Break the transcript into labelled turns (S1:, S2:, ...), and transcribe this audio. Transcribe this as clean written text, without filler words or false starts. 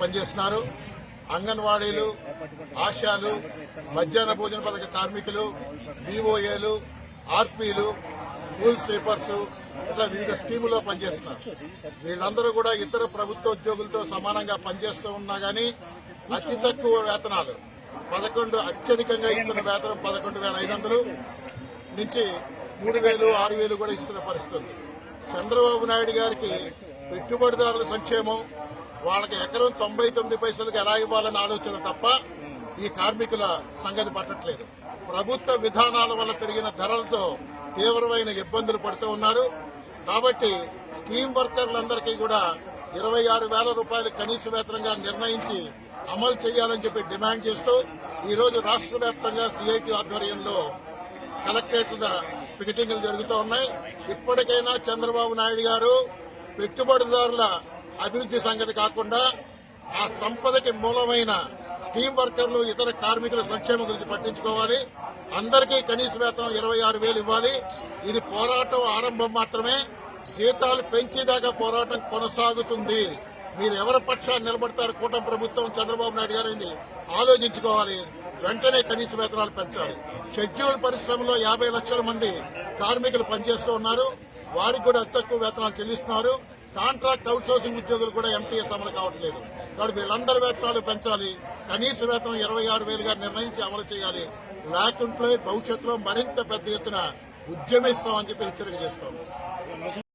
S1: పనిచేస్తున్నారు. అంగన్వాడీలు, ఆశాలు, మధ్యాహ్న భోజన పథక కార్మికులు, బీఓఏలు, ఆర్పీలు, స్కూల్ స్వీపర్స్ ఇట్లా వివిధ స్కీముల్లో పనిచేస్తున్నారు. వీళ్ళందరూ కూడా ఇతర ప్రభుత్వ ఉద్యోగులతో సమానంగా పనిచేస్తూ ఉన్నా గానీ అతి తక్కువ వేతనాలు 11 అత్యధికంగా ఇస్తున్న వేతనం 11,500 నుంచి 3,000, 6,000 కూడా ఇస్తున్న పరిస్థితి ఉంది. చంద్రబాబు నాయుడు గారికి పెట్టుబడిదారుల సంక్షేమం, వాళ్ళకి ఎకరం 99 పైసలకు ఎలా ఇవ్వాలని ఆలోచన తప్ప ఈ కార్మికుల సంగతి పట్టట్లేదు. ప్రభుత్వ విధానాల వల్ల పెరిగిన ధరలతో తీవ్రమైన ఇబ్బందులు పడుతూ ఉన్నారు. కాబట్టి స్కీమ్ వర్కర్లందరికీ కూడా 26,000 రూపాయలు కనీస వేతనంగా నిర్ణయించి అమలు చేయాలని చెప్పి డిమాండ్ చేస్తూ ఈ రోజు రాష్ట్ర వ్యాప్తంగా సిఐటి ఆధ్వర్యంలో కలెక్టరేట్ల పికెటింగ్లు జరుగుతూ ఉన్నాయి. ఇప్పటికైనా చంద్రబాబు నాయుడు గారు పెట్టుబడిదారుల అభివృద్ది సంగతి కాకుండా ఆ సంపదకి మూలమైన స్కీమ్ వర్కర్లు, ఇతర కార్మికుల సంక్షేమం గురించి పట్టించుకోవాలి. అందరికీ కనీస వేతనం 26,000 ఇవ్వాలి. ఇది పోరాటం ఆరంభం మాత్రమే. జీతాలు పెంచేదాకా పోరాటం కొనసాగుతుంది. మీరు ఎవరి పక్షాన్ని నిలబడతారు? కూటమి ప్రభుత్వం, చంద్రబాబు నాయుడు గారు ఆలోచించుకోవాలి. వెంటనే కనీస వేతనాలు పెంచాలి. షెడ్యూల్ పరిశ్రమలో 50 లక్షల మంది కార్మికులు పనిచేస్తూ ఉన్నారు. వారికి కూడా అతి తక్కువ వేతనాలు చెల్లిస్తున్నారు. కాంట్రాక్ట్ అవుట్సోర్సింగ్ ఉద్యోగులు కూడా ఎంటీఎస్ అమలు కావట్లేదు. కాబట్టి వీళ్ళందరి వేతనాలు పెంచాలి. కనీస వేతనం 26,000గా నిర్ణయించి అమలు చేయాలి. లేకుంటే భవిష్యత్తులో మరింత పెద్ద ఎత్తున ఉద్యమిస్తామని చెప్పి హెచ్చరిక చేస్తాం.